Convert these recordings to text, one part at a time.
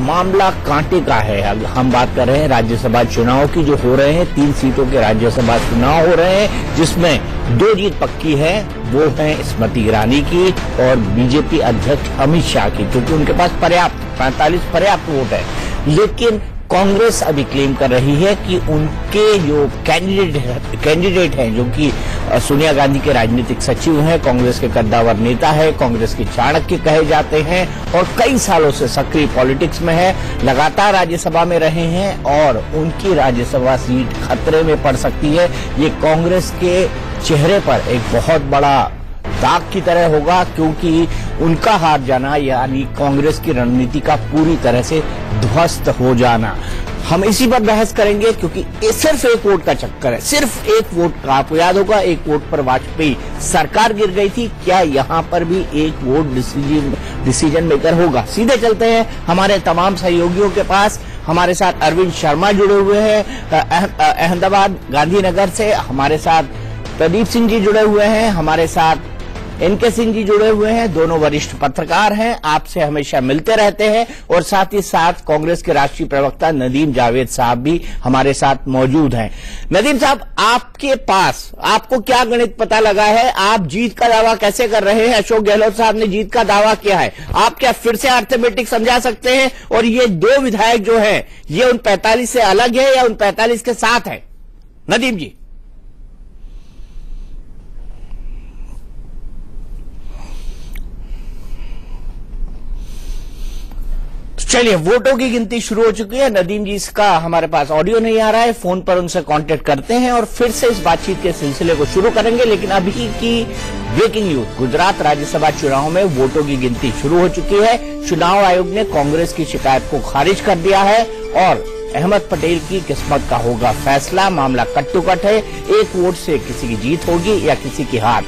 मामला कांटे का है। हम बात कर रहे हैं राज्यसभा चुनाव की, जो हो रहे हैं 3 सीटों के राज्यसभा चुनाव हो रहे हैं, जिसमें 2 जीत पक्की है। वो है स्मृति ईरानी की और बीजेपी अध्यक्ष अमित शाह की, क्योंकि उनके पास 45 पर्याप्त वोट है। लेकिन कांग्रेस अभी क्लेम कर रही है कि उनके जो कैंडिडेट हैं, जो कि सोनिया गांधी के राजनीतिक सचिव हैं, कांग्रेस के कद्दावर नेता है, कांग्रेस के चाणक्य कहे जाते हैं और कई सालों से सक्रिय पॉलिटिक्स में है, लगातार राज्यसभा में रहे हैं और उनकी राज्यसभा सीट खतरे में पड़ सकती है। ये कांग्रेस के चेहरे पर एक बहुत बड़ा दाग की तरह होगा, क्योंकि उनका हार जाना यानी कांग्रेस की रणनीति का पूरी तरह से ध्वस्त हो जाना। हम इसी पर बहस करेंगे, क्योंकि ये सिर्फ एक वोट का चक्कर है, सिर्फ एक वोट का। आपको याद होगा, एक वोट पर वाजपेयी सरकार गिर गई थी। क्या यहां पर भी एक वोट डिसीजन मेकर होगा? सीधे चलते हैं हमारे तमाम सहयोगियों के पास। हमारे साथ अरविंद शर्मा जुड़े हुए हैं अहमदाबाद गांधीनगर से, हमारे साथ प्रदीप सिंह जी जुड़े हुए हैं, हमारे साथ एनके सिंह जी जुड़े हुए हैं। दोनों वरिष्ठ पत्रकार हैं, आपसे हमेशा मिलते रहते हैं, और साथ ही साथ कांग्रेस के राष्ट्रीय प्रवक्ता नदीम जावेद साहब भी हमारे साथ मौजूद हैं। नदीम साहब, आपके पास आपको क्या गणित पता लगा है? आप जीत का दावा कैसे कर रहे हैं? अशोक गहलोत साहब ने जीत का दावा किया है, आप क्या फिर से अर्थमेटिक समझा सकते हैं? और ये 2 विधायक जो हैं, ये उन 45 से अलग है या उन 45 के साथ है? नदीम जी। चलिए, वोटों की गिनती शुरू हो चुकी है। नदीम जी, इसका हमारे पास ऑडियो नहीं आ रहा है, फोन पर उनसे कांटेक्ट करते हैं और फिर से इस बातचीत के सिलसिले को शुरू करेंगे। लेकिन अभी की ब्रेकिंग न्यूज, गुजरात राज्यसभा चुनाव में वोटों की गिनती शुरू हो चुकी है। चुनाव आयोग ने कांग्रेस की शिकायत को खारिज कर दिया है और अहमद पटेल की किस्मत का होगा फैसला। मामला कट्टुकट है, एक वोट से किसी की जीत होगी या किसी की हार।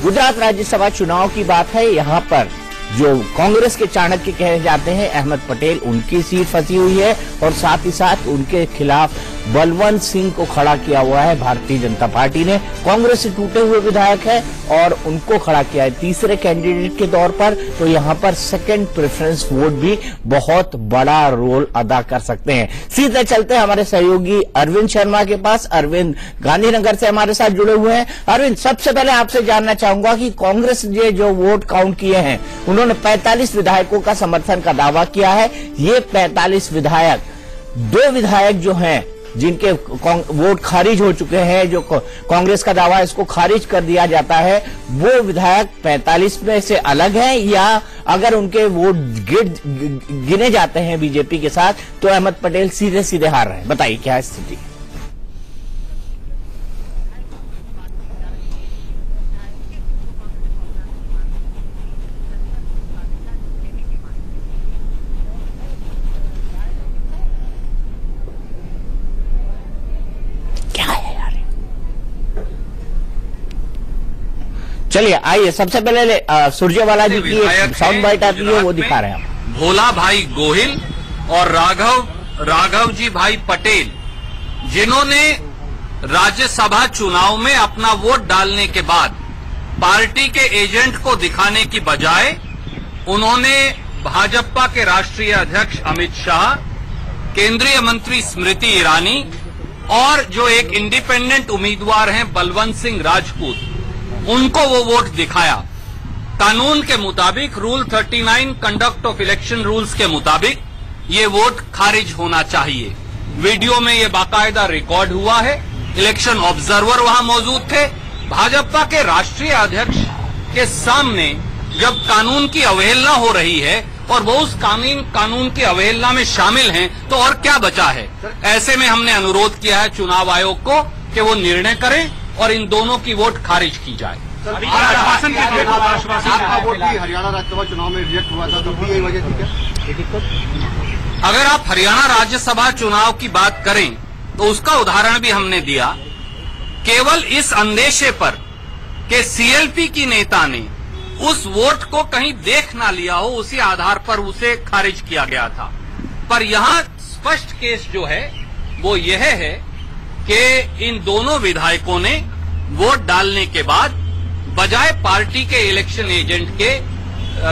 गुजरात राज्यसभा चुनाव की बात है। यहाँ पर जो कांग्रेस के चाणक्य कहे जाते हैं अहमद पटेल, उनकी सीट फंसी हुई है और साथ ही साथ उनके खिलाफ बलवंत सिंह को खड़ा किया हुआ है भारतीय जनता पार्टी ने। कांग्रेस से टूटे हुए विधायक है और उनको खड़ा किया है तीसरे कैंडिडेट के तौर पर। तो यहाँ पर सेकंड प्रेफरेंस वोट भी बहुत बड़ा रोल अदा कर सकते हैं। सीधे चलते हैं हमारे सहयोगी अरविंद शर्मा के पास। अरविंद गांधीनगर से हमारे साथ जुड़े हुए हैं। अरविंद, सबसे पहले आपसे जानना चाहूंगा कि कांग्रेस ने जो वोट काउंट किए हैं, उन्होंने 45 विधायकों का समर्थन का दावा किया है। ये 45 विधायक, 2 विधायक जो हैं जिनके वोट खारिज हो चुके हैं, जो कांग्रेस का दावा है इसको खारिज कर दिया जाता है, वो विधायक 45 में से अलग हैं, या अगर उनके वोट गिने जाते हैं बीजेपी के साथ तो अहमद पटेल सीधे सीधे हार रहे हैं? बताइए क्या स्थिति? चलिए, आइए सबसे पहले सुरजेवाला जी की एक साउंड बाइट आती है, वो दिखा रहे हैं हम। भोला भाई गोहिल और राघव जी भाई पटेल, जिन्होंने राज्यसभा चुनाव में अपना वोट डालने के बाद पार्टी के एजेंट को दिखाने की बजाय उन्होंने भाजपा के राष्ट्रीय अध्यक्ष अमित शाह, केंद्रीय मंत्री स्मृति ईरानी और जो एक इंडिपेंडेंट उम्मीदवार हैं बलवंत सिंह राजपूत, उनको वो वोट दिखाया। कानून के मुताबिक, rule 39 conduct of election rules के मुताबिक ये वोट खारिज होना चाहिए। वीडियो में ये बाकायदा रिकॉर्ड हुआ है, इलेक्शन ऑब्जर्वर वहां मौजूद थे। भाजपा के राष्ट्रीय अध्यक्ष के सामने जब कानून की अवहेलना हो रही है और वो उस कानून की अवहेलना में शामिल हैं, तो और क्या बचा है? ऐसे में हमने अनुरोध किया है चुनाव आयोग को कि वो निर्णय करें और इन दोनों की वोट खारिज की जाए। आपका वोट भी हरियाणा राज्यसभा चुनाव में रिजेक्ट हुआ था, तब भी यही वजह थी क्या? अगर आप हरियाणा राज्यसभा चुनाव की बात करें तो उसका उदाहरण भी हमने दिया, केवल इस अंदेशे पर कि सीएलपी की नेता ने उस वोट को कहीं देख ना लिया हो, उसी आधार पर उसे खारिज किया गया था। पर यहां स्पष्ट केस जो है वो यह है कि इन दोनों विधायकों ने वोट डालने के बाद बजाय पार्टी के इलेक्शन एजेंट के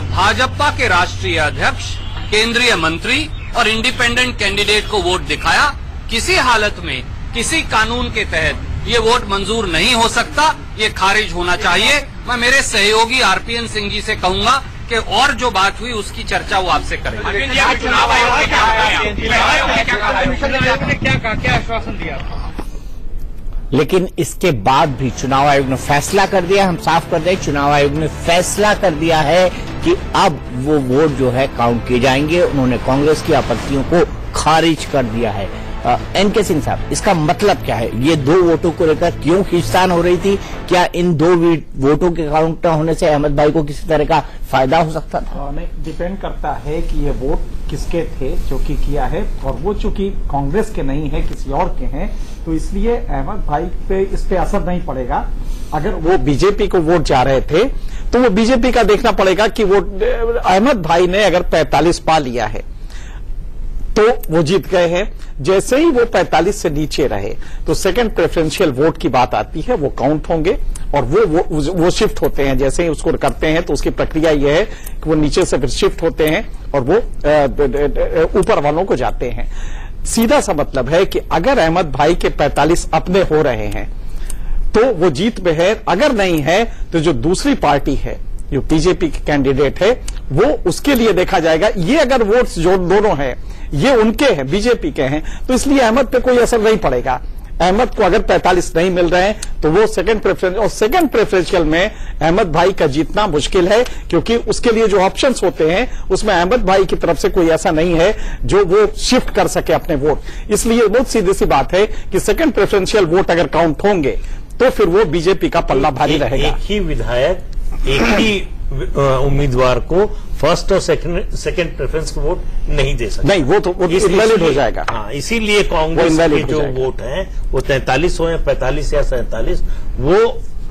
भाजपा के राष्ट्रीय अध्यक्ष केंद्रीय मंत्री और इंडिपेंडेंट कैंडिडेट को वोट दिखाया। किसी हालत में किसी कानून के तहत ये वोट मंजूर नहीं हो सकता, ये खारिज होना चाहिए। मैं मेरे सहयोगी आरपीएन सिंह जी से कहूंगा कि और जो बात हुई उसकी चर्चा वो आपसे करेंगे। चुनाव आयोग ने क्या आश्वासन दिया? लेकिन इसके बाद भी चुनाव आयोग ने फैसला कर दिया, हम साफ कर दें, चुनाव आयोग ने फैसला कर दिया है कि अब वो वोट जो है काउंट किए जाएंगे। उन्होंने कांग्रेस की आपत्तियों को खारिज कर दिया है। एनके सिंह साहब, इसका मतलब क्या है? ये दो वोटों को लेकर क्यों खींचतान हो रही थी? क्या इन दो वोटों के काउंट होने से अहमद भाई को किसी तरह का फायदा हो सकता था? नहीं, डिपेंड करता है कि ये वोट किसके थे जो कि किया है, और वो चूंकि कांग्रेस के नहीं है, किसी और के हैं, तो इसलिए अहमद भाई पे इस पे असर नहीं पड़ेगा। अगर वो बीजेपी को वोट जा रहे थे तो वो बीजेपी का देखना पड़ेगा कि वो अहमद भाई ने अगर 45 पा लिया है तो वो जीत गए हैं। जैसे ही वो 45 से नीचे रहे तो सेकंड प्रेफरेंशियल वोट की बात आती है, वो काउंट होंगे और वो शिफ्ट होते हैं। जैसे ही उसको करते हैं तो उसकी प्रक्रिया यह है कि वो नीचे से फिर शिफ्ट होते हैं और वो ऊपर वालों को जाते हैं। सीधा सा मतलब है कि अगर अहमद भाई के 45 अपने हो रहे हैं तो वो जीत में है, अगर नहीं है तो जो दूसरी पार्टी है, जो बीजेपी के कैंडिडेट है, वो उसके लिए देखा जाएगा। ये अगर वोट्स जो दोनों हैं ये उनके हैं, बीजेपी के हैं, तो इसलिए अहमद पे कोई असर नहीं पड़ेगा। अहमद को अगर 45 नहीं मिल रहे हैं तो वो सेकंड प्रेफरेंस, और सेकंड प्रेफरेंशियल में अहमद भाई का जीतना मुश्किल है, क्योंकि उसके लिए जो ऑप्शंस होते हैं उसमें अहमद भाई की तरफ से कोई ऐसा नहीं है जो वो शिफ्ट कर सके अपने वोट। इसलिए बहुत सीधी सी बात है कि सेकंड प्रेफरेंशियल वोट अगर काउंट होंगे तो फिर वो बीजेपी का पल्ला भारी रहेगा। एक ही विधायक एक ही उम्मीदवार को फर्स्ट और सेकंड प्रेफरेंस को वोट नहीं दे सकते। नहीं, वो इनवैलिड हो जाएगा। हाँ, इसीलिए कांग्रेस के जो वोट हैं वो 43 हो या 45 या 47, वो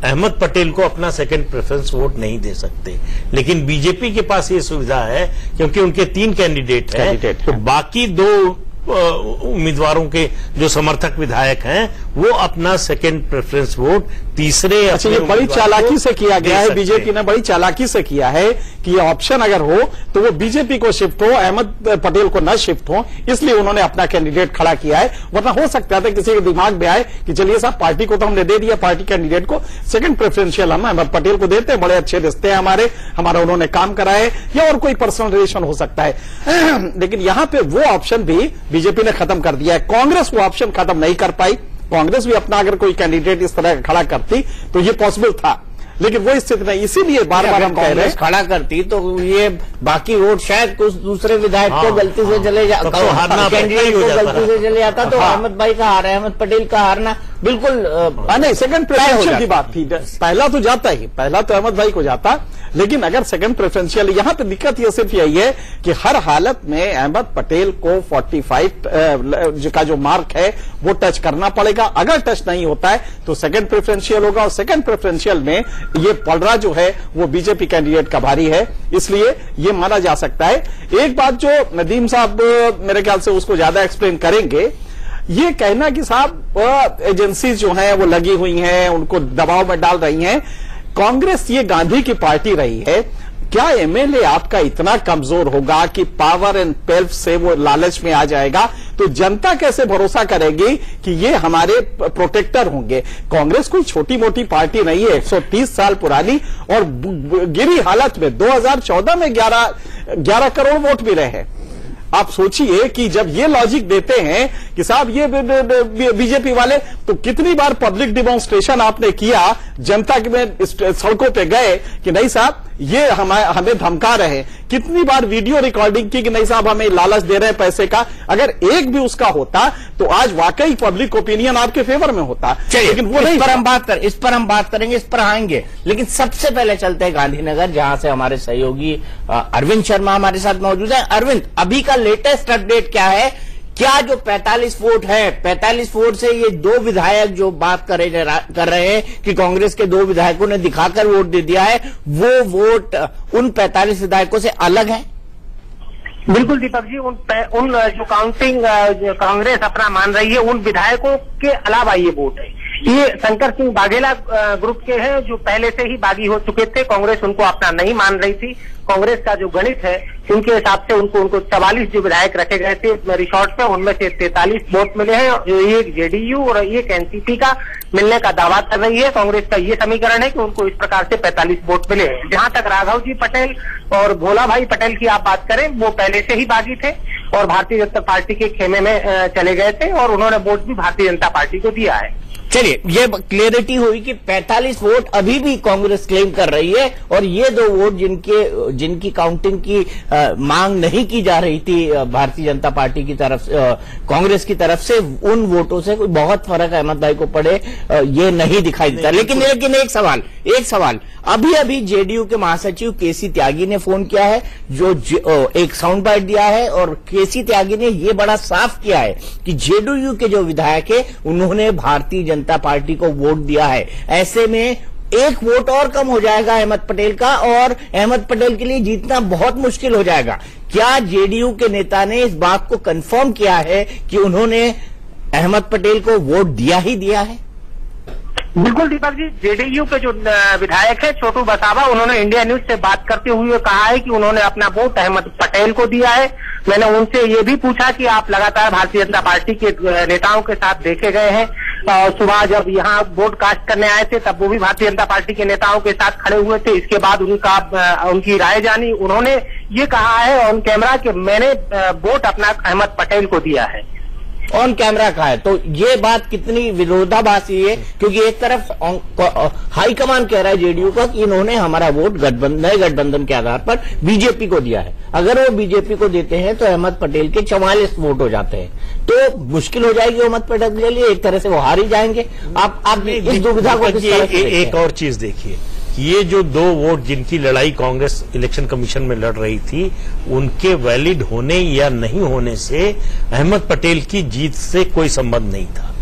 अहमद पटेल को अपना सेकंड प्रेफरेंस वोट नहीं दे सकते। लेकिन बीजेपी के पास ये सुविधा है क्योंकि उनके 3 कैंडिडेट हैं, तो बाकी 2 उम्मीदवारों के जो समर्थक विधायक हैं वो अपना सेकंड प्रेफरेंस वोट तीसरे। अच्छा, ये बड़ी चालाकी से किया गया है, बीजेपी ने बड़ी चालाकी से किया है कि ये ऑप्शन अगर हो तो वो बीजेपी को शिफ्ट हो, अहमद पटेल को न शिफ्ट हो, इसलिए उन्होंने अपना कैंडिडेट खड़ा किया है। वरना हो सकता था किसी के दिमाग में आए कि चलिए साहब, पार्टी को तो हमने दे दिया, पार्टी कैंडिडेट को सेकंड प्रेफरेंशियल हम अहमद पटेल को देते हैं, बड़े अच्छे रिश्ते हैं हमारा उन्होंने काम करा है, या और कोई पर्सनल रिलेशन हो सकता है। लेकिन यहां पर वो ऑप्शन भी बीजेपी ने खत्म कर दिया है। कांग्रेस वो ऑप्शन खत्म नहीं कर पाई। कांग्रेस भी अपना अगर कोई कैंडिडेट इस तरह खड़ा करती तो ये पॉसिबल था, लेकिन वो स्थिति नहीं। इसीलिए बार बार हम कह रहे हैं, खड़ा करती तो ये बाकी वोट शायद कुछ दूसरे विधायक को गलती से चले जाता, कैंडिडेट को गलती से चले जाता, तो अहमद भाई का हार, अहमद पटेल का हारना बिल्कुल नहीं। सेकंड प्रेफरेंशियल की बात थी, पहला तो जाता ही, पहला तो अहमद भाई को जाता, लेकिन अगर सेकंड प्रेफरेंशियल, यहां पर दिक्कत यह सिर्फ यही है कि हर हालत में अहमद पटेल को 45 का जो मार्क है वो टच करना पड़ेगा। अगर टच नहीं होता है तो सेकंड प्रेफरेंशियल होगा, और सेकंड प्रेफरेंशियल में ये पलड़ा जो है वो बीजेपी कैंडिडेट का भारी है, इसलिए ये माना जा सकता है। एक बात जो नदीम साहब मेरे ख्याल से उसको ज्यादा एक्सप्लेन करेंगे, ये कहना कि साहब एजेंसीज जो हैं वो लगी हुई हैं, उनको दबाव में डाल रही हैं। कांग्रेस ये गांधी की पार्टी रही है, क्या एमएलए आपका इतना कमजोर होगा कि पावर एंड पेल्फ से वो लालच में आ जाएगा? तो जनता कैसे भरोसा करेगी कि ये हमारे प्रोटेक्टर होंगे? कांग्रेस कोई छोटी मोटी पार्टी नहीं है, 130 साल पुरानी, और गिरी हालत में 2014 में 11 करोड़ वोट मिले हैं। आप सोचिए कि जब ये लॉजिक देते हैं कि साहब ये बीजेपी वाले, तो कितनी बार पब्लिक डिमॉन्स्ट्रेशन आपने किया, जनता में सड़कों पे गए कि नहीं साहब ये हमें धमका रहे हैं, कितनी बार वीडियो रिकॉर्डिंग की कि नहीं साहब हमें लालच दे रहे हैं पैसे का। अगर एक भी उसका होता तो आज वाकई पब्लिक ओपिनियन आपके फेवर में होता, लेकिन वो नहीं। इस पर हम बात करेंगे, इस पर आएंगे, लेकिन सबसे पहले चलते हैं गांधीनगर, जहां से हमारे सहयोगी अरविंद शर्मा हमारे साथ मौजूद है। अरविंद, अभी का लेटेस्ट अपडेट क्या है? क्या जो 45 वोट है, 45 वोट से ये 2 विधायक जो बात कर रहे हैं कि कांग्रेस के 2 विधायकों ने दिखाकर वोट दे दिया है, वो वोट उन 45 विधायकों से अलग है? बिल्कुल दीपक जी, उन जो काउंटिंग कांग्रेस अपना मान रही है, उन विधायकों के अलावा ये वोट है। ये शंकर सिंह वाघेला ग्रुप के हैं, जो पहले से ही बागी हो चुके थे। कांग्रेस उनको अपना नहीं मान रही थी। कांग्रेस का जो गणित है उनके हिसाब से उनको 44 जो विधायक रखे गए थे रिसोर्ट पे, उनमें से 43 वोट मिले हैं। जो एक जेडीयू और एक एनसीपी का मिलने का दावा कर रही है। कांग्रेस का ये समीकरण है कि उनको इस प्रकार से 45 वोट मिले हैं। जहां तक राघव जी पटेल और भोला भाई पटेल की आप बात करें, वो पहले से ही बागी थे और भारतीय जनता पार्टी के खेमे में चले गए थे और उन्होंने वोट भी भारतीय जनता पार्टी को दिया है। चलिए, ये क्लियरिटी हुई कि 45 वोट अभी भी कांग्रेस क्लेम कर रही है और ये 2 वोट जिनकी काउंटिंग की मांग नहीं की जा रही थी भारतीय जनता पार्टी की तरफ कांग्रेस की तरफ से, उन वोटों से कोई बहुत फर्क अहमद भाई को पड़े ये नहीं दिखाई देता। लेकिन एक सवाल अभी जेडीयू के महासचिव केसी त्यागी ने फोन किया है, जो एक साउंड बाइट दिया है और केसी त्यागी ने ये बड़ा साफ किया है कि जेडीयू के जो विधायक है उन्होंने भारतीय जनता पार्टी को वोट दिया है। ऐसे में एक वोट और कम हो जाएगा अहमद पटेल का और अहमद पटेल के लिए जीतना बहुत मुश्किल हो जाएगा। क्या जेडीयू के नेता ने इस बात को कंफर्म किया है कि उन्होंने अहमद पटेल को वोट दिया ही दिया है? बिल्कुल दीपक जी, जेडीयू के जो विधायक है छोटू बसावा, उन्होंने इंडिया न्यूज से बात करते हुए कहा है कि उन्होंने अपना वोट अहमद पटेल को दिया है। मैंने उनसे ये भी पूछा कि आप लगातार भारतीय जनता पार्टी के नेताओं के साथ देखे गए हैं, सुबह जब यहाँ वोट कास्ट करने आए थे तब वो भी भारतीय जनता पार्टी के नेताओं के साथ खड़े हुए थे। इसके बाद उनकी राय जानी। उन्होंने ये कहा है ऑन कैमरा कि मैंने वोट अपना अहमद पटेल को दिया है। ऑन कैमरा कहा है, तो ये बात कितनी विरोधाभासी है, क्योंकि एक तरफ हाईकमान कह रहा है जेडीयू का कि इन्होंने हमारा वोट नए गठबंधन के आधार पर बीजेपी को दिया है। अगर वो बीजेपी को देते हैं तो अहमद पटेल के 44 वोट हो जाते हैं, तो मुश्किल हो जाएगी अहमद पटेल के लिए। एक तरह से वो हार ही जाएंगे। आप इस दुविधा को किस तरह से एक और चीज देखिए, ये जो 2 वोट जिनकी लड़ाई कांग्रेस इलेक्शन कमीशन में लड़ रही थी, उनके वैलिड होने या नहीं होने से अहमद पटेल की जीत से कोई संबंध नहीं था।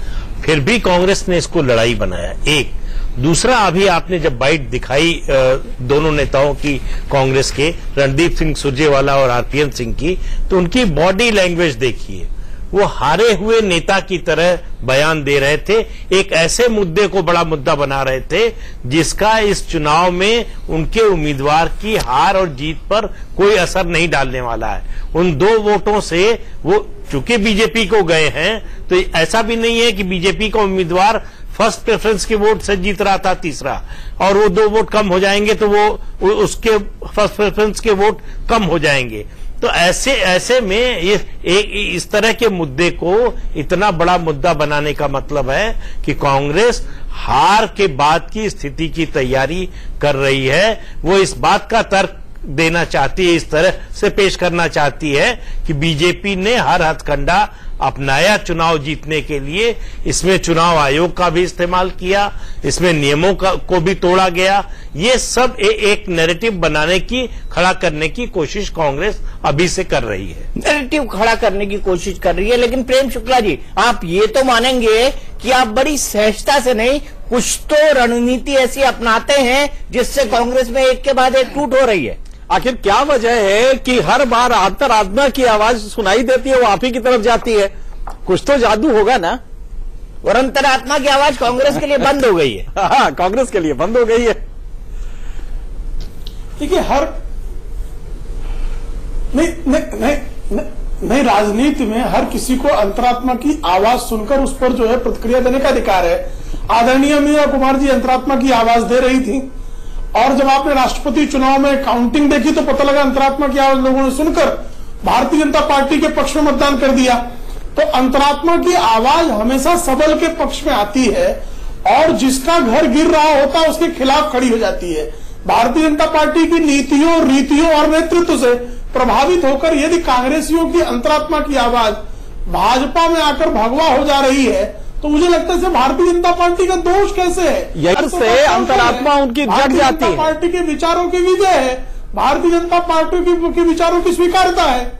फिर भी कांग्रेस ने इसको लड़ाई बनाया। एक दूसरा, अभी आपने जब बाइट दिखाई दोनों नेताओं की, कांग्रेस के रणदीप सिंह सुरजेवाला और आरपीएन सिंह की, तो उनकी बॉडी लैंग्वेज देखिए। वो हारे हुए नेता की तरह बयान दे रहे थे, एक ऐसे मुद्दे को बड़ा मुद्दा बना रहे थे जिसका इस चुनाव में उनके उम्मीदवार की हार और जीत पर कोई असर नहीं डालने वाला है। उन 2 वोटों से वो चूंकि बीजेपी को गए हैं, तो ऐसा भी नहीं है कि बीजेपी का उम्मीदवार फर्स्ट प्रेफरेंस के वोट से जीत रहा था तीसरा, और वो 2 वोट कम हो जाएंगे तो वो उसके फर्स्ट प्रेफरेंस के वोट कम हो जाएंगे। तो ऐसे में इस तरह के मुद्दे को इतना बड़ा मुद्दा बनाने का मतलब है कि कांग्रेस हार के बाद की स्थिति की तैयारी कर रही है। वो इस बात का तर्क देना चाहती है, इस तरह से पेश करना चाहती है कि बीजेपी ने हर हथकंडा अपनाया चुनाव जीतने के लिए। इसमें चुनाव आयोग का भी इस्तेमाल किया, इसमें नियमों को भी तोड़ा गया। ये सब एक नैरेटिव बनाने की, खड़ा करने की कोशिश कांग्रेस अभी से कर रही है। नैरेटिव खड़ा करने की कोशिश कर रही है। लेकिन प्रेम शुक्ला जी, आप ये तो मानेंगे कि आप बड़ी सहजता से नहीं, कुछ तो रणनीति ऐसी अपनाते हैं जिससे कांग्रेस में एक के बाद एक टूट हो रही है। आखिर क्या वजह है कि हर बार अंतरात्मा की आवाज सुनाई देती है, वो आप ही की तरफ जाती है? कुछ तो जादू होगा ना। और अंतरात्मा की आवाज कांग्रेस के लिए बंद हो गई है। हाँ, कांग्रेस के लिए बंद हो गई है। देखिए, नहीं राजनीति में हर किसी को अंतरात्मा की आवाज सुनकर उस पर जो है प्रतिक्रिया देने का अधिकार है। आदरणीय मीरा कुमार जी अंतरात्मा की आवाज दे रही थी, और जब आपने राष्ट्रपति चुनाव में काउंटिंग देखी तो पता लगा अंतरात्मा की आवाज लोगों ने सुनकर भारतीय जनता पार्टी के पक्ष में मतदान कर दिया। तो अंतरात्मा की आवाज हमेशा सबल के पक्ष में आती है और जिसका घर गिर रहा होता है उसके खिलाफ खड़ी हो जाती है। भारतीय जनता पार्टी की नीतियों, रीतियों और नेतृत्व से प्रभावित होकर यदि कांग्रेसियों की अंतरात्मा की आवाज भाजपा में आकर भगवा हो जा रही है, तो मुझे लगता है भारतीय जनता पार्टी का दोष कैसे है? यही से अंतरात्मा उनकी जग जाती है। पार्टी के विचारों की विजय है, भारतीय जनता पार्टी के विचारों की स्वीकारता है।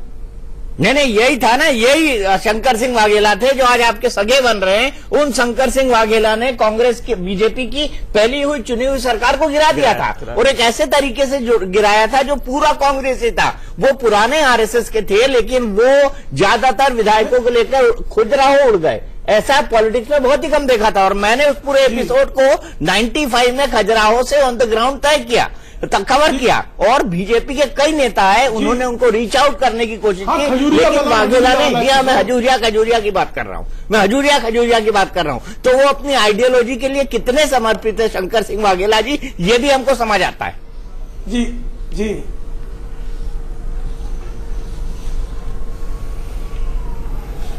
नहीं, यही था ना, यही शंकर सिंह वाघेला थे जो आज आपके सगे बन रहे हैं। उन शंकर सिंह वाघेला ने कांग्रेस की, बीजेपी की पहली हुई चुनी हुई सरकार को गिरा दिया था, और एक ऐसे तरीके से गिराया था जो पूरा कांग्रेसी था। वो पुराने आरएसएस के थे, लेकिन वो ज्यादातर विधायकों को लेकर खुजरा हो उड़ गए। ऐसा पॉलिटिक्स में बहुत ही कम देखा था। और मैंने उस पूरे एपिसोड को 95 में खजुराहो से ऑन द ग्राउंड तय किया, कवर किया, और बीजेपी के कई नेता है उन्होंने उनको रीच आउट करने की कोशिश की, लेकिन वाघेला ने दिया। मैं हजूरिया खजूरिया की बात कर रहा हूं, मैं हजूरिया खजूरिया की बात कर रहा हूं। तो वो अपनी आइडियोलॉजी के लिए कितने समर्पित है शंकर सिंह वाघेला जी, ये भी हमको समझ आता है। जी जी,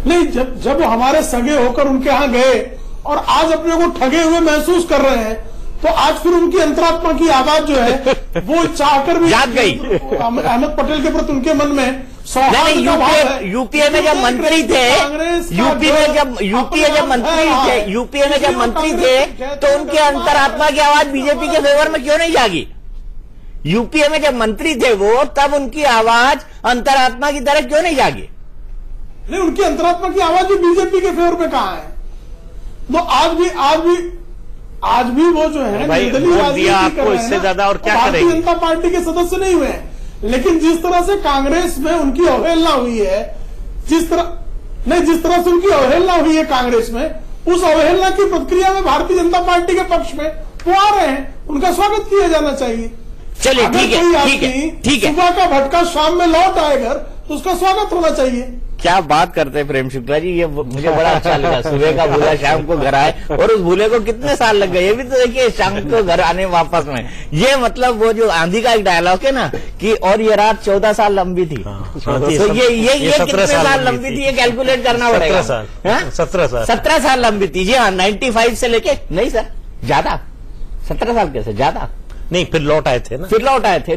नहीं, जब हमारे सगे होकर उनके यहां गए और आज अपने को ठगे हुए महसूस कर रहे हैं, तो आज फिर उनकी अंतरात्मा की आवाज जो है वो चाहकर भी जाग गई। अहमद पटेल के प्रति उनके मन में यूपीए में जब मंत्री थे, यूपीए में जब मंत्री थे तो उनके अंतरात्मा की आवाज बीजेपी के फेवर में क्यों नहीं जागी? यूपीए में जब मंत्री थे वो, तब उनकी आवाज अंतरात्मा की तरह क्यों नहीं जागी? नहीं, उनकी अंतरात्मा की आवाज भी बीजेपी के फेवर में कहां है? तो आज भी वो जो है दिया आपको, इससे ज्यादा और क्या करेंगे? भारतीय जनता पार्टी के सदस्य नहीं हुए हैं, लेकिन जिस तरह से कांग्रेस में उनकी अवहेलना हुई है, जिस तरह से उनकी अवहेलना हुई है कांग्रेस में, उस अवहेलना की प्रतिक्रिया में भारतीय जनता पार्टी के पक्ष में वो आ रहे हैं, उनका स्वागत किया जाना चाहिए। चलिए ठीक है, सुबह का भटका शाम में लौट आएगा तो उसका स्वागत होना चाहिए। क्या बात करते हैं प्रेम शुक्ला जी, ये मुझे बड़ा अच्छा लगा। सुबह का भूला शाम को घर आए, और उस भूले को कितने साल लग गए, ये भी तो देखिए, शाम को घर आने वापस में। ये मतलब वो जो आंधी का एक डायलॉग है ना कि और ये रात 14 साल लंबी थी, तो ये कितने साल लंबी थी, ये कैलकुलेट करना पड़ेगा। 17 साल लंबी थी। जी हाँ, 95 से लेके, नहीं सर ज्यादा, 17 साल कैसे, ज्यादा नहीं, फिर लौट आए थे ना,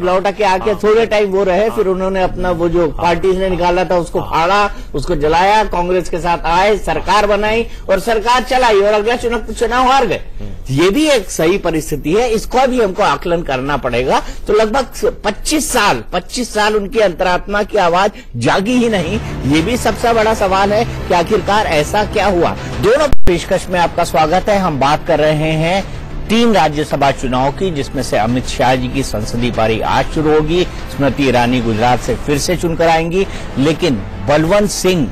लौट के आके थोड़े टाइम वो रहे, फिर उन्होंने अपना वो जो पार्टी ने निकाला था उसको फाड़ा, उसको जलाया, कांग्रेस के साथ आए, सरकार बनाई और सरकार चलाई, और अगला चुनाव हार गए। ये भी एक सही परिस्थिति है, इसको भी हमको आकलन करना पड़ेगा। तो लगभग 25 साल उनकी अंतरात्मा की आवाज जागी ही नहीं। ये भी सबसे बड़ा सवाल है कि आखिरकार ऐसा क्या हुआ। दोनों पेशकश में आपका स्वागत है। हम बात कर रहे हैं 3 राज्यसभा चुनाव की, जिसमें से अमित शाह जी की संसदीय पारी आज शुरू होगी। स्मृति ईरानी गुजरात से फिर से चुनकर आएंगी, लेकिन बलवंत सिंह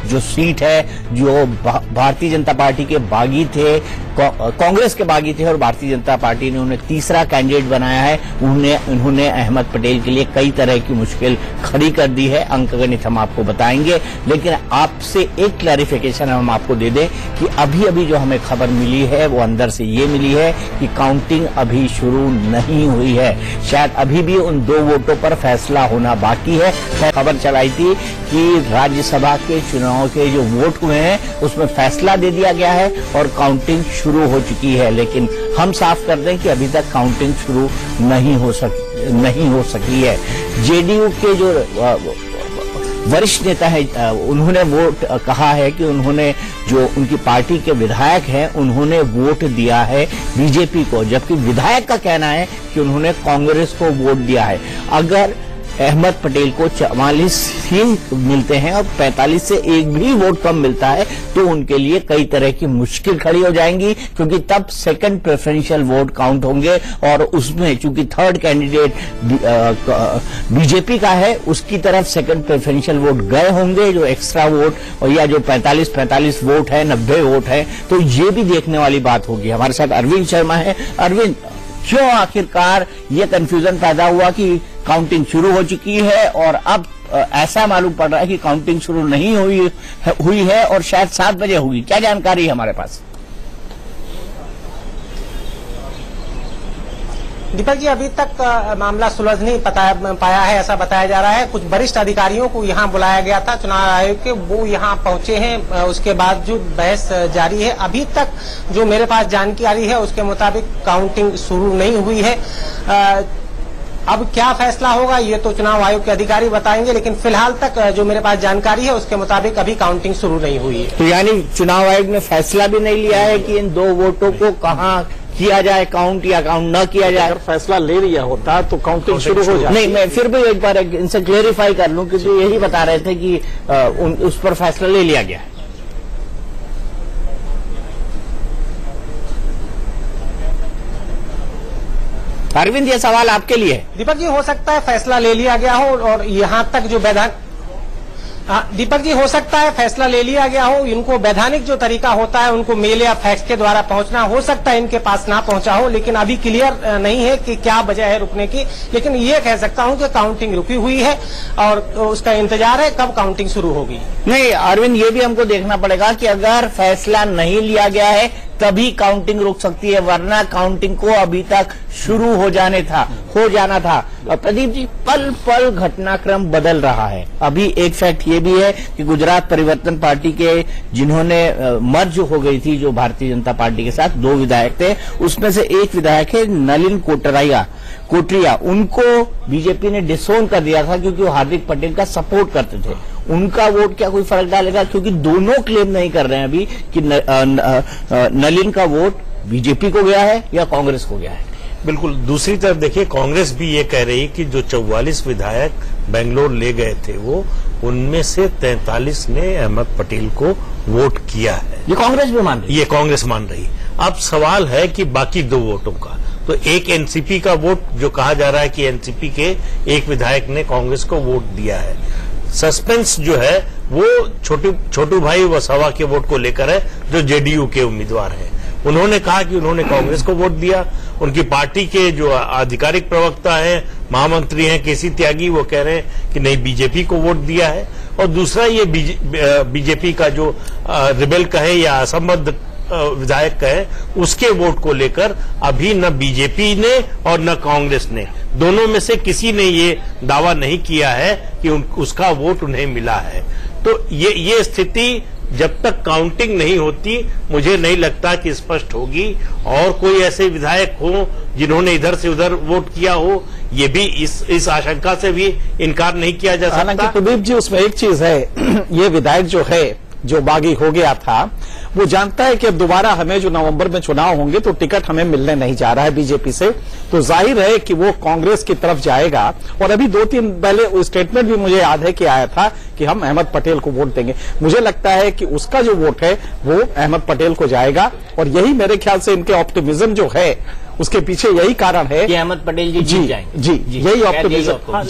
जो सीट है, जो भारतीय जनता पार्टी के बागी थे, कांग्रेस के बागी थे, और भारतीय जनता पार्टी ने उन्हें तीसरा कैंडिडेट बनाया है। उन्होंने अहमद पटेल के लिए कई तरह की मुश्किल खड़ी कर दी है। अंकगणित हम आपको बताएंगे, लेकिन आपसे एक क्लैरिफिकेशन हम आपको दे दें कि अभी जो हमें खबर मिली है वो अंदर से ये मिली है कि काउंटिंग अभी शुरू नहीं हुई है। शायद अभी भी उन 2 वोटों पर फैसला होना बाकी है। खबर चलाई थी कि राज्यसभा के चुनाव के जो वोट हुए हैं उसमें फैसला दे दिया गया है और काउंटिंग शुरू हो चुकी है, लेकिन हम साफ कर दें कि अभी तक काउंटिंग शुरू नहीं हो सकी है। जेडीयू के जो वरिष्ठ नेता है, उन्होंने वोट कहा है कि उन्होंने जो उनकी पार्टी के विधायक हैं उन्होंने वोट दिया है बीजेपी को, जबकि विधायक का कहना है कि उन्होंने कांग्रेस को वोट दिया है। अगर अहमद पटेल को 44 ही मिलते हैं और 45 से एक भी वोट कम मिलता है तो उनके लिए कई तरह की मुश्किल खड़ी हो जाएंगी, क्योंकि तब सेकंड प्रेफरेंशियल वोट काउंट होंगे और उसमें चूंकि थर्ड कैंडिडेट बीजेपी का है उसकी तरफ सेकंड प्रेफरेंशियल वोट गए होंगे, जो एक्स्ट्रा वोट और या जो 45 वोट है, 90 वोट है, तो ये भी देखने वाली बात होगी। हमारे साथ अरविंद शर्मा है। अरविंद, क्यों आखिरकार ये कंफ्यूजन पैदा हुआ कि काउंटिंग शुरू हो चुकी है और अब ऐसा मालूम पड़ रहा है कि काउंटिंग शुरू नहीं हुई है और शायद 7 बजे होगी? क्या जानकारी है हमारे पास? दीपक जी, अभी तक मामला सुलझ नहीं पाया है, ऐसा बताया जा रहा है। कुछ वरिष्ठ अधिकारियों को यहाँ बुलाया गया था चुनाव आयोग के, वो यहाँ पहुंचे हैं, उसके बाद जो बहस जारी है। अभी तक जो मेरे पास जानकारी है उसके मुताबिक काउंटिंग शुरू नहीं हुई है। अब क्या फैसला होगा ये तो चुनाव आयोग के अधिकारी बताएंगे, लेकिन फिलहाल तक जो मेरे पास जानकारी है उसके मुताबिक अभी काउंटिंग शुरू नहीं हुई है। तो यानी चुनाव आयोग ने फैसला भी नहीं लिया है कि इन 2 वोटों को कहाँ किया जाए, काउंट या काउंट न किया जाए? अगर फैसला ले लिया होता तो काउंटिंग शुरू हो जाए। नहीं, मैं फिर भी एक बार इनसे क्लेरिफाई कर लूं, क्योंकि यही बता रहे थे कि उस पर फैसला ले लिया गया है। अरविंद, ये सवाल आपके लिए है। दीपक जी, हो सकता है फैसला ले लिया गया हो और यहाँ तक जो दीपक जी, हो सकता है फैसला ले लिया गया हो, इनको वैधानिक जो तरीका होता है उनको मेल या फैक्स के द्वारा पहुंचना, हो सकता है इनके पास ना पहुंचा हो, लेकिन अभी क्लियर नहीं है कि क्या वजह है रुकने की। लेकिन ये कह सकता हूं कि काउंटिंग रुकी हुई है और उसका इंतजार है कब काउंटिंग शुरू होगी। नहीं अरविंद, ये भी हमको देखना पड़ेगा कि अगर फैसला नहीं लिया गया है तभी काउंटिंग रुक सकती है, वरना काउंटिंग को अभी तक शुरू हो जाना था। और प्रदीप जी, पल पल घटनाक्रम बदल रहा है। अभी एक फैक्ट ये भी है कि गुजरात परिवर्तन पार्टी के जिन्होंने मर्ज हो गई थी जो भारतीय जनता पार्टी के साथ, 2 विधायक थे, उसमें से एक विधायक है नलिन कोटरिया, उनको बीजेपी ने डिसोन कर दिया था क्योंकि वो हार्दिक पटेल का सपोर्ट करते थे। उनका वोट क्या कोई फर्क डालेगा? क्योंकि दोनों क्लेम नहीं कर रहे हैं अभी कि नलिन का वोट बीजेपी को गया है या कांग्रेस को गया है। बिल्कुल। दूसरी तरफ देखिए, कांग्रेस भी ये कह रही कि जो 44 विधायक बेंगलोर ले गए थे वो, उनमें से 43 ने अहमद पटेल को वोट किया है। ये कांग्रेस भी मान रही है। ये कांग्रेस मान रही। अब सवाल है कि बाकी 2 वोटों का, तो एक एनसीपी का वोट जो कहा जा रहा है कि एनसीपी के एक विधायक ने कांग्रेस को वोट दिया है। सस्पेंस जो है वो छोटू भाई वसावा के वोट को लेकर है जो जेडीयू के उम्मीदवार हैं। उन्होंने कहा कि उन्होंने कांग्रेस को वोट दिया। उनकी पार्टी के जो आधिकारिक प्रवक्ता हैं, महामंत्री हैं केसी त्यागी, वो कह रहे हैं कि नहीं, बीजेपी को वोट दिया है। और दूसरा ये बीजेपी का जो रिबेल कहे या असंबद्ध विधायक कहे, उसके वोट को लेकर अभी न बीजेपी ने और न कांग्रेस ने, दोनों में से किसी ने ये दावा नहीं किया है कि उसका वोट उन्हें मिला है। तो ये स्थिति जब तक काउंटिंग नहीं होती, मुझे नहीं लगता कि स्पष्ट होगी। और कोई ऐसे विधायक हो जिन्होंने इधर से उधर वोट किया हो, ये भी इस आशंका से भी इनकार नहीं किया जा सकता। हालांकि प्रदीप जी, उसमें एक चीज है, ये विधायक जो है जो बागी हो गया था, वो जानता है कि अब दोबारा हमें जो नवंबर में चुनाव होंगे तो टिकट हमें मिलने नहीं जा रहा है बीजेपी से, तो जाहिर है कि वो कांग्रेस की तरफ जाएगा। और अभी 2-3 पहले स्टेटमेंट भी मुझे याद है कि आया था कि हम अहमद पटेल को वोट देंगे। मुझे लगता है कि उसका जो वोट है वो अहमद पटेल को जाएगा, और यही मेरे ख्याल से इनके ऑप्टिमिज्म जो है उसके पीछे यही कारण है कि अहमद पटेल जी जीत जाएंगे। जी, यही ऑप्टिमिज्म।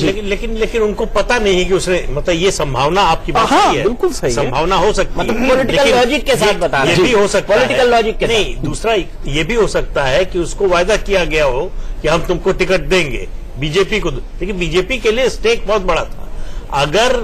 लेकिन उनको पता नहीं है कि उसने, मतलब ये संभावना आपकी बात सही है, बिल्कुल सही है, संभावना हो सकती है, मतलब पॉलिटिकल लॉजिक के साथ बता रहे हैं। ये भी हो सकता है पॉलिटिकल लॉजिक के नहीं। दूसरा ये भी हो सकता है कि उसको वायदा किया गया हो कि हम तुमको टिकट देंगे बीजेपी को, लेकिन बीजेपी के लिए स्टेक बहुत बड़ा था। अगर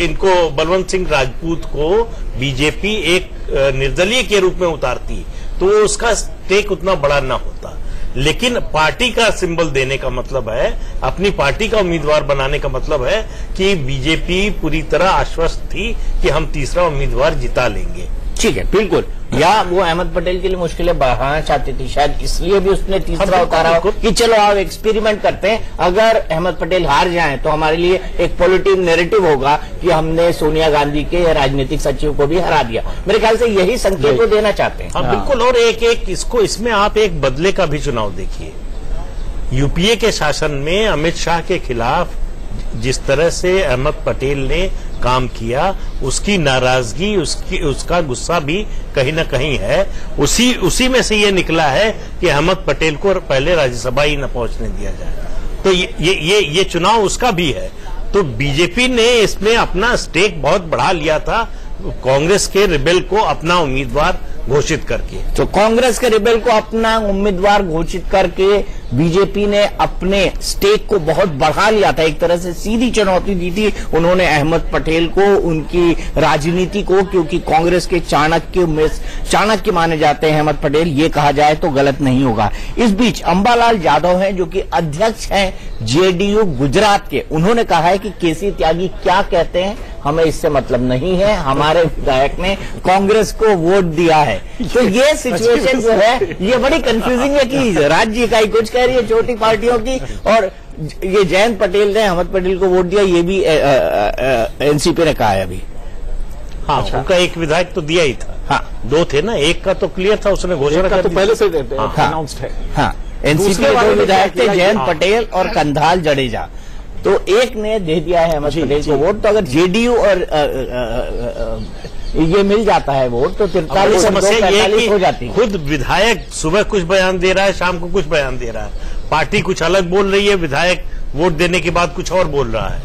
इनको बलवंत सिंह राजपूत को बीजेपी एक निर्दलीय के रूप में उतारती तो उसका स्टेक उतना बड़ा ना होता। लेकिन पार्टी का सिंबल देने का मतलब है, अपनी पार्टी का उम्मीदवार बनाने का मतलब है कि बीजेपी पूरी तरह आश्वस्त थी कि हम तीसरा उम्मीदवार जिता लेंगे। ठीक है, बिल्कुल। या वो अहमद पटेल के लिए मुश्किलें बढ़ाना चाहती थी, शायद इसलिए भी उसने तीसरा उतारा हो कि चलो आप एक्सपेरिमेंट करते हैं, अगर अहमद पटेल हार जाएं तो हमारे लिए एक पॉजिटिव नैरेटिव होगा कि हमने सोनिया गांधी के राजनीतिक सचिव को भी हरा दिया। मेरे ख्याल से यही संकेत वो देना चाहते हैं। हाँ, बिल्कुल। और एक इसमें आप एक बदले का भी चुनाव देखिए। यूपीए के शासन में अमित शाह के खिलाफ जिस तरह से अहमद पटेल ने काम किया, उसकी नाराजगी, उसका गुस्सा भी कहीं ना कहीं है। उसी में से ये निकला है कि अहमद पटेल को पहले राज्यसभा ही न पहुंचने दिया जाए। तो ये चुनाव उसका भी है। तो बीजेपी ने इसमें अपना स्टेक बहुत बढ़ा लिया था कांग्रेस के रिबेल को अपना उम्मीदवार घोषित करके। तो कांग्रेस के रिबेल को अपना उम्मीदवार घोषित करके बीजेपी ने अपने स्टेक को बहुत बढ़ा लिया था। एक तरह से सीधी चुनौती दी थी उन्होंने अहमद पटेल को, उनकी राजनीति को, क्योंकि कांग्रेस के चाणक्य माने जाते हैं अहमद पटेल, ये कहा जाए तो गलत नहीं होगा। इस बीच अंबालाल यादव हैं जो कि अध्यक्ष हैं जेडीयू गुजरात के, उन्होंने कहा है कि केसी त्यागी क्या कहते हैं हमें इससे मतलब नहीं है, हमारे विधायक ने कांग्रेस को वोट दिया है। तो ये सिचुएशन जो है ये बड़ी कंफ्यूजिंग है कि राज्य इकाई कुछ कह रही है छोटी पार्टियों की, और ये जयंत पटेल ने अहमद पटेल को वोट दिया, ये भी एनसीपी ने कहा है अभी। हाँ, उनका एक विधायक तो दिया ही था। हाँ, 2 थे ना, एक का तो क्लियर था, उसने घोषणा कर दी, तो पहले से अनाउंस्ड है। हाँ, एनसीपी के 2 विधायक थे, जयंत पटेल और कंधाल जडेजा, तो एक ने दे दिया है अहमद पटेल को वोट। तो अगर जेडीयू और ये मिल जाता है वोट तो 43 हो जाती है। खुद विधायक सुबह कुछ बयान दे रहा है, शाम को कुछ बयान दे रहा है, पार्टी कुछ अलग बोल रही है, विधायक वोट देने के बाद कुछ और बोल रहा है।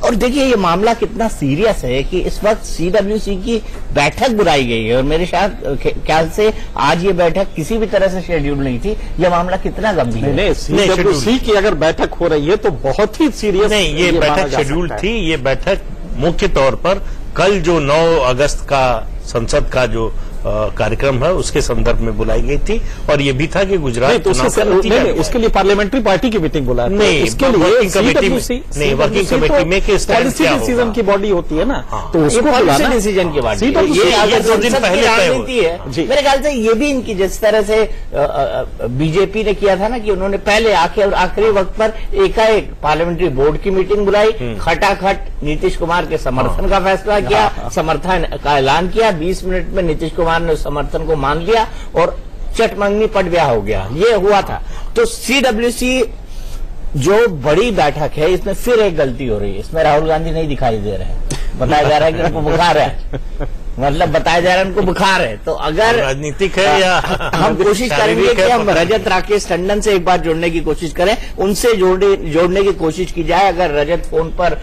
और देखिए ये मामला कितना सीरियस है कि इस वक्त सीडब्ल्यूसी की बैठक बुलाई गई है और मेरे ख्याल से आज ये बैठक किसी भी तरह से शेड्यूल नहीं थी। यह मामला कितना गंभीर है। नहीं, सीडब्ल्यूसी की अगर बैठक हो रही है तो बहुत ही सीरियस नहीं, ये बैठक शेड्यूल थी। ये बैठक मुख्य तौर पर कल जो 9 अगस्त का संसद का जो कार्यक्रम है उसके संदर्भ में बुलाई गई थी और ये भी था कि गुजरात तो उसके लिए पार्लियामेंट्री पार्टी की मीटिंग बुलाया नहीं, इसके लिए वर्किंग कमेटी में कि पॉलिसी डिसीजन की बॉडी होती है ना, तो उसको पॉलिसी डिसीजन की बॉडी ये 2 दिन पहले राजनीति है। मेरे ख्याल से ये भी इनकी जिस तरह से बीजेपी ने किया था ना कि उन्होंने पहले आखिरी वक्त पर एकाएक पार्लियामेंट्री बोर्ड की मीटिंग बुलाई, खटाखट नीतीश कुमार के समर्थन का फैसला किया, समर्थन का ऐलान किया, 20 मिनट में नीतीश कुमार ने समर्थन को मान लिया और चटमंगनी पट ब्याह हो गया। ये हुआ था। तो सीडब्ल्यूसी जो बड़ी बैठक है इसमें फिर एक गलती हो रही है। इसमें राहुल गांधी नहीं दिखाई दे रहे हैं। बताया जा रहा है कि उनको बुखार है, मतलब बताया जा रहा है उनको बुखार है। तो अगर राजनीतिक है या हम कोशिश करेंगे कि हम रजत राकेश टंडन से एक बार जोड़ने की कोशिश करें, उनसे जोड़ने की कोशिश की जाए। अगर रजत फोन पर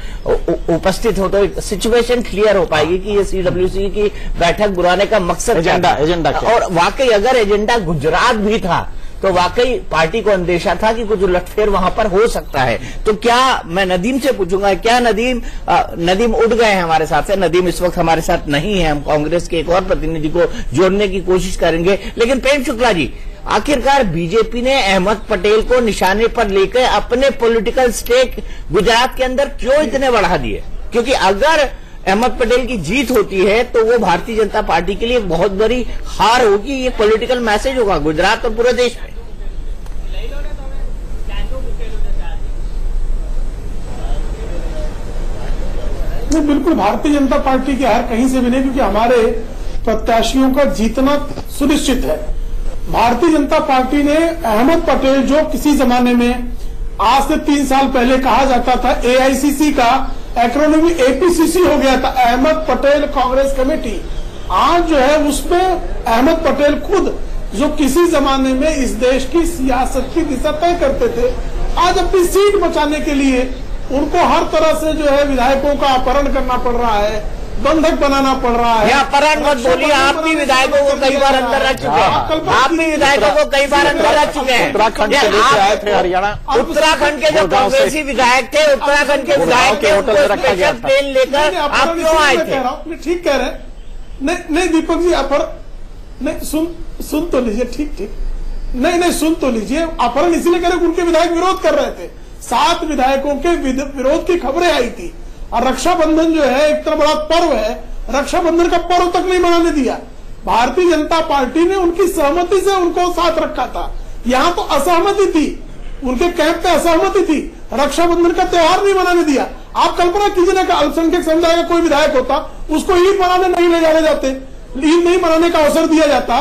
उपस्थित हो तो सिचुएशन क्लियर हो पाएगी कि ये सीडब्ल्यूसी की बैठक बुलाने का मकसद एजेंडा क्या। और वाकई अगर एजेंडा गुजरात भी था तो वाकई पार्टी को अंदेशा था कि कुछ उलटफेर वहां पर हो सकता है। तो क्या मैं नदीम से पूछूंगा, क्या नदीम उठ गए हैं हमारे साथ से? नदीम इस वक्त हमारे साथ नहीं है। हम कांग्रेस के एक और प्रतिनिधि को जोड़ने की कोशिश करेंगे। लेकिन प्रेम शुक्ला जी, आखिरकार बीजेपी ने अहमद पटेल को निशाने पर लेकर अपने पॉलिटिकल स्टेक गुजरात के अंदर क्यों इतने बढ़ा दिए? क्योंकि अगर अहमद पटेल की जीत होती है तो वो भारतीय जनता पार्टी के लिए बहुत बड़ी हार होगी। ये पॉलिटिकल मैसेज होगा गुजरात और पूरे देश में। नहीं, बिल्कुल भारतीय जनता पार्टी की हार कहीं से भी नहीं, क्योंकि हमारे प्रत्याशियों का जीतना सुनिश्चित है। भारतीय जनता पार्टी ने अहमद पटेल, जो किसी जमाने में आज से 3 साल पहले कहा जाता था एआईसीसी का एक्रोनिमी एपीसीसी हो गया था, अहमद पटेल कांग्रेस कमेटी, आज जो है उसमें अहमद पटेल खुद, जो किसी जमाने में इस देश की सियासत की दिशा तय करते थे, आज अपनी सीट बचाने के लिए उनको हर तरह से जो है विधायकों का अपहरण करना पड़ रहा है, बंधक बनाना पड़ रहा है। अपहरण मत बोलिए, आप भी विधायकों को कई बार अंदर रख चुके हैं। आप भी विधायकों को कई बार अंदर रख चुके हैं। उत्तराखंड से लेकर आए थे हरियाणा, उत्तराखंड के जो कांग्रेसी विधायक थे, उत्तराखंड के विधायक थे, उनको स्पेशल ट्रेन लेकर आप क्यों आए थे? ठीक कह रहे नहीं दीपक जी, अपहरण नहीं, सुन तो लीजिए, ठीक नहीं सुन तो लीजिए। अपहरण इसलिए कह रहे उनके विधायक विरोध कर रहे थे, 7 विधायकों के विरोध की खबरें आई थी। और रक्षाबंधन जो है एक तरह बड़ा पर्व है, रक्षाबंधन का पर्व तक नहीं मनाने दिया। भारतीय जनता पार्टी ने उनकी सहमति से उनको साथ रखा था। यहाँ तो असहमति थी, उनके कैंप पे असहमति थी, रक्षाबंधन का त्योहार नहीं मनाने दिया। आप कल्पना कीजिए ना कि अल्पसंख्यक समुदाय का कोई विधायक होता, उसको ईद मनाने नहीं ले जाने जाते, ईद नहीं मनाने का अवसर दिया जाता,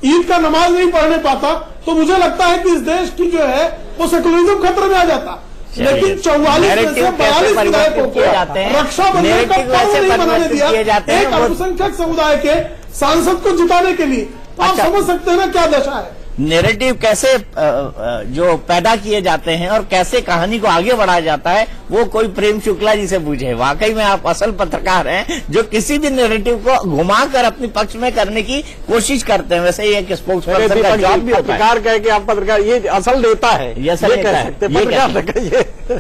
ईद का नमाज नहीं पढ़ने पाता, तो मुझे लगता है कि इस देश की जो है वो सेकुलरिज्म खतरे में आ जाता। लेकिन 44 में से 42 विधायकों को रक्षाबंधन का पर्व नहीं मनाने दिया एक अल्पसंख्यक समुदाय के सांसद को जिताने के लिए। तो आप समझ सकते हैं ना क्या दशा है। नैरेटिव कैसे जो पैदा किए जाते हैं और कैसे कहानी को आगे बढ़ाया जाता है, वो कोई प्रेम शुक्ला जी से पूछे। वाकई में आप असल पत्रकार हैं जो किसी भी नैरेटिव को घुमाकर अपने पक्ष में करने की कोशिश करते हैं। वैसे ये स्पोक्स पर्सन का जॉब भी होता है। पत्रकार कह के आप पत्रकार, ये असल नेता है, ये असल नेता है।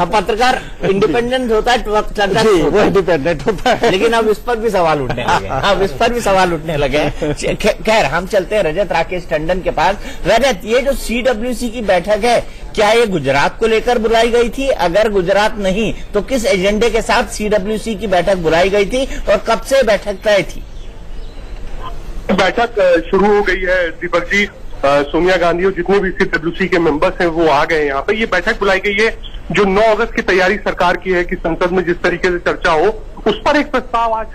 पत्रकार इंडिपेंडेंट होता है, वो इंडिपेंडेंट होता है। लेकिन अब इस पर भी सवाल उठने लगे, अब इस पर भी सवाल उठने लगे। खैर, हम चलते हैं रजत राकेश टंडन के पास। रजत, ये जो सीडब्ल्यूसी की बैठक है, क्या ये गुजरात को लेकर बुलाई गई थी? अगर गुजरात नहीं तो किस एजेंडे के साथ सीडब्ल्यूसी की बैठक बुलाई गई थी और कब से बैठक तय थी? बैठक शुरू हो गई है दीपक जी। सोनिया गांधी और जितने भी सीडब्ल्यूसी के मेंबर्स हैं वो आ गए यहाँ पे। ये बैठक बुलाई गई है जो 9 अगस्त की तैयारी सरकार की है कि संसद में जिस तरीके से चर्चा हो, उस पर एक प्रस्ताव आज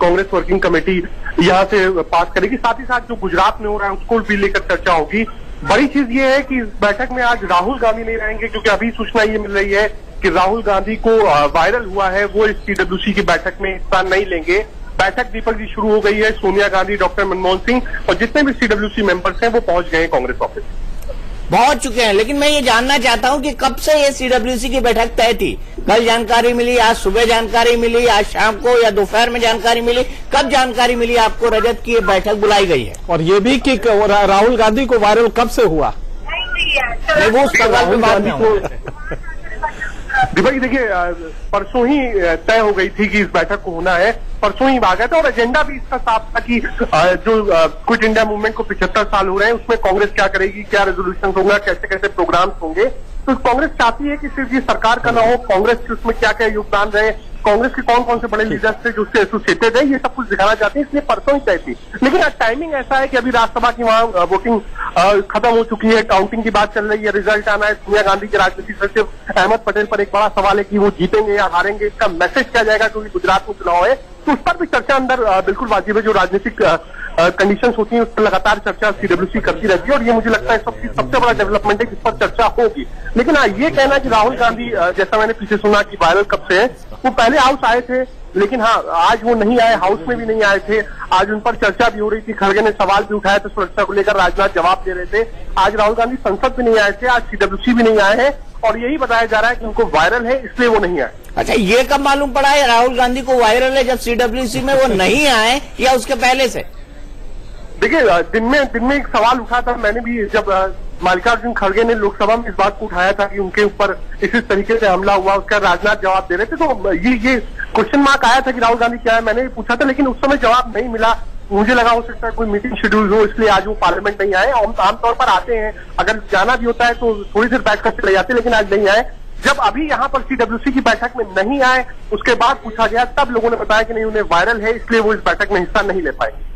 कांग्रेस वर्किंग कमेटी यहाँ से पास करेगी। साथ ही साथ जो गुजरात में हो रहा है उसको भी लेकर चर्चा होगी। बड़ी चीज ये है कि इस बैठक में आज राहुल गांधी नहीं रहेंगे, क्योंकि अभी सूचना ये मिल रही है कि राहुल गांधी को वायरल हुआ है, वो इस सीडब्ल्यूसी की बैठक में हिस्सा नहीं लेंगे। बैठक दीपक जी शुरू हो गई है। सोनिया गांधी, डॉक्टर मनमोहन सिंह और जितने भी सीडब्ल्यूसी मेंबर्स हैं वो पहुंच गए हैं कांग्रेस ऑफिस। पहुंच चुके हैं। लेकिन मैं ये जानना चाहता हूं कि कब से ये सीडब्ल्यूसी की बैठक तय थी? कल जानकारी मिली, आज सुबह जानकारी मिली, आज शाम को या दोपहर में जानकारी मिली? कब जानकारी मिली आपको रजत की ये बैठक बुलाई गई है? और ये भी कि राहुल गांधी को वायरल कब से हुआ? वो उस सवाल पे बाद में दीपक जी देखिए, परसों ही तय हो गई थी कि इस बैठक को होना है, परसों ही आ गया था और एजेंडा भी इसका साफ था कि जो क्विट इंडिया मूवमेंट को 75 साल हो रहे हैं उसमें कांग्रेस क्या करेगी, क्या रेजोल्यूशन होगा, कैसे कैसे प्रोग्राम्स होंगे। तो कांग्रेस चाहती है कि सिर्फ ये सरकार का ना हो, कांग्रेस की उसमें क्या क्या योगदान रहे, कांग्रेस के कौन कौन से बड़े लीडर्स थे जो उससे एसोसिएटेड है, ये सब कुछ दिखाना चाहते हैं, इसलिए परसों ही तय थी। लेकिन आज टाइमिंग ऐसा है कि अभी राज्यसभा की वहां वोटिंग खत्म हो चुकी है, काउंटिंग की बात चल रही है, रिजल्ट आना है। सोनिया गांधी के राजनीतिक सचिव अहमद पटेल पर एक बड़ा सवाल है कि वो जीतेंगे या हारेंगे, इसका मैसेज क्या जाएगा, क्योंकि गुजरात में चुनाव है, तो उस पर भी चर्चा अंदर बिल्कुल वाजिब है। जो राजनीतिक कंडीशंस होती हैं उस पर लगातार चर्चा सीडब्ल्यूसी करती रहती है और ये मुझे लगता है सबसे बड़ा डेवलपमेंट है जिस पर चर्चा होगी। लेकिन ये कहना कि राहुल गांधी, जैसा मैंने पीछे सुना कि वायरल कब से है, वो पहले हाउस आए थे, लेकिन हाँ आज वो नहीं आए, हाउस में भी नहीं आए थे। आज उन पर चर्चा भी हो रही थी, खड़गे ने सवाल भी उठाया था सुरक्षा को लेकर, राजनाथ जवाब दे रहे थे। आज राहुल गांधी संसद भी नहीं आए थे, आज सीडब्ल्यूसी भी नहीं आए हैं और यही बताया जा रहा है कि उनको वायरल है इसलिए वो नहीं आए। अच्छा, ये कब मालूम पड़ा है राहुल गांधी को वायरल है? जब सीडब्ल्यूसी में वो नहीं आए या उसके पहले से? देखिए, दिन में एक सवाल उठा था, मैंने भी जब मल्लिकार्जुन खड़गे ने लोकसभा में इस बात को उठाया था कि उनके ऊपर इसी तरीके से हमला हुआ, उसका राजनाथ जवाब दे रहे थे, तो ये क्वेश्चन मार्क आया था कि राहुल गांधी क्या है, मैंने भी पूछा था, लेकिन उस समय जवाब नहीं मिला। मुझे लगा हो सकता है कोई मीटिंग शेड्यूल हो, इसलिए आज वो पार्लियामेंट नहीं आए। आमतौर पर आते हैं, अगर जाना भी होता है तो थोड़ी देर बैठकर चले जाते, लेकिन आज नहीं आए। जब अभी यहाँ पर सीडब्ल्यूसी की बैठक में नहीं आए, उसके बाद पूछा गया, तब लोगों ने बताया कि नहीं, उन्हें वायरल है इसलिए वो इस बैठक में हिस्सा नहीं ले पाएंगे।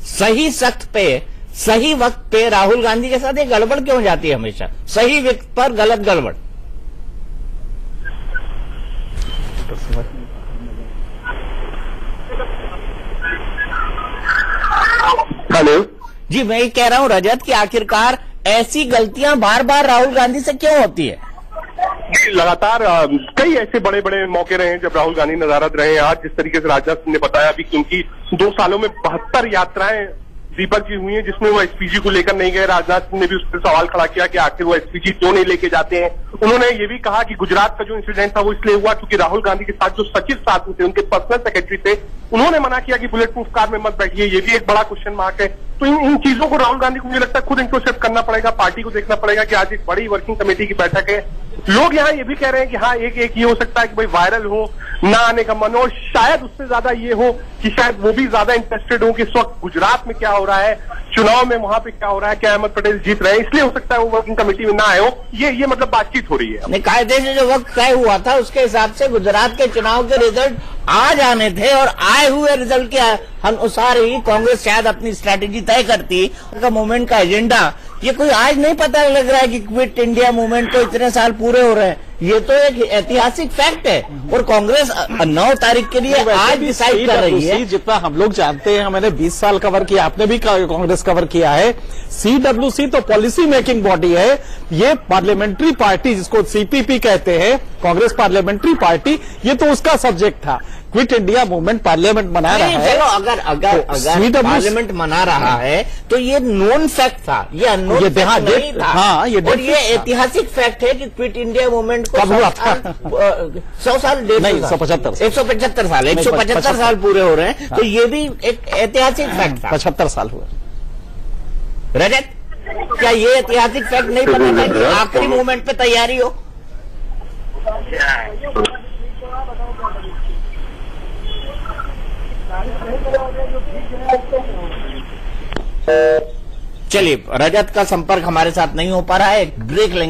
सही सख्त पे, सही वक्त पे राहुल गांधी के साथ ये गड़बड़ क्यों जाती है हमेशा? सही वक्त पर गलत गड़बड़। हेलो जी, मैं ये कह रहा हूं रजत की आखिरकार ऐसी गलतियां बार बार राहुल गांधी से क्यों होती है? लगातार कई ऐसे बड़े बड़े मौके रहे हैं जब राहुल गांधी नजारत रहे हैं। आज जिस तरीके से राजनाथ सिंह ने बताया अभी कि उनकी 2 सालों में 72 यात्राएं दीपक जी हुई हैं, जिसमें वो एसपीजी को लेकर नहीं गए। राजनाथ सिंह ने भी उस पर सवाल खड़ा किया कि आखिर वो एसपीजी क्यों नहीं लेके जाते हैं। उन्होंने ये भी कहा कि गुजरात का जो इंसिडेंट था वो इसलिए हुआ क्योंकि राहुल गांधी के साथ जो सचिव साथी थे, उनके पर्सनल सेक्रेटरी थे, उन्होंने मना किया कि बुलेट प्रूफ कार में मत बैठिए। ये भी एक बड़ा क्वेश्चन मार्क है। तो इन चीजों को राहुल गांधी को मुझे लगता है खुद इंट्रोस्पेक्ट करना पड़ेगा, पार्टी को देखना पड़ेगा कि आज एक बड़ी वर्किंग कमेटी की बैठक है। लोग यहाँ ये भी कह रहे हैं कि हाँ एक ये हो सकता है कि भाई वायरल हो, ना आने का मन हो, शायद उससे ज्यादा ये हो कि शायद वो भी ज्यादा इंटरेस्टेड हो कि इस वक्त गुजरात में क्या हो रहा है, चुनाव में वहां पे क्या हो रहा है, क्या अहमद पटेल जीत रहे हैं, इसलिए हो सकता है वो वर्किंग कमेटी में ना आए हो। ये मतलब बातचीत हो रही है। कायदे से जो वक्त तय हुआ था उसके हिसाब से गुजरात के चुनाव के रिजल्ट आ जाने थे और आए हुए रिजल्ट के अनुसार ही कांग्रेस शायद अपनी स्ट्रैटेजी तय करती। का मूवमेंट का एजेंडा ये कोई आज नहीं पता लग रहा है कि क्विट इंडिया मूवमेंट को इतने साल पूरे हो रहे हैं। ये तो एक ऐतिहासिक फैक्ट है और कांग्रेस 9 तारीख के लिए आज डिसाइड कर रही है। जितना हम लोग जानते हैं, मैंने 20 साल कवर किया, आपने भी कांग्रेस कवर किया है। सीडब्ल्यूसी तो पॉलिसी मेकिंग बॉडी है, ये पार्लियामेंट्री पार्टी जिसको सीपीपी कहते हैं, कांग्रेस पार्लियामेंट्री पार्टी, ये तो उसका सब्जेक्ट था। क्विट इंडिया मूवमेंट पार्लियामेंट मना रहा है। अगर पार्लियामेंट मना रहा है तो ये नोन फैक्ट था, ये अननोन नहीं था। हाँ, और ये ऐतिहासिक फैक्ट है कि क्विट इंडिया मूवमेंट को 100 साल 175 साल 175 साल पूरे हो रहे हैं। तो ये भी एक ऐतिहासिक फैक्ट था। 75 साल हुए। रजत, क्या ये ऐतिहासिक फैक्ट नहीं पता था कि आखिरी मूवमेंट पे तैयारी हो? चलिए, रजत का संपर्क हमारे साथ नहीं हो पा रहा है, ब्रेक लेंगे।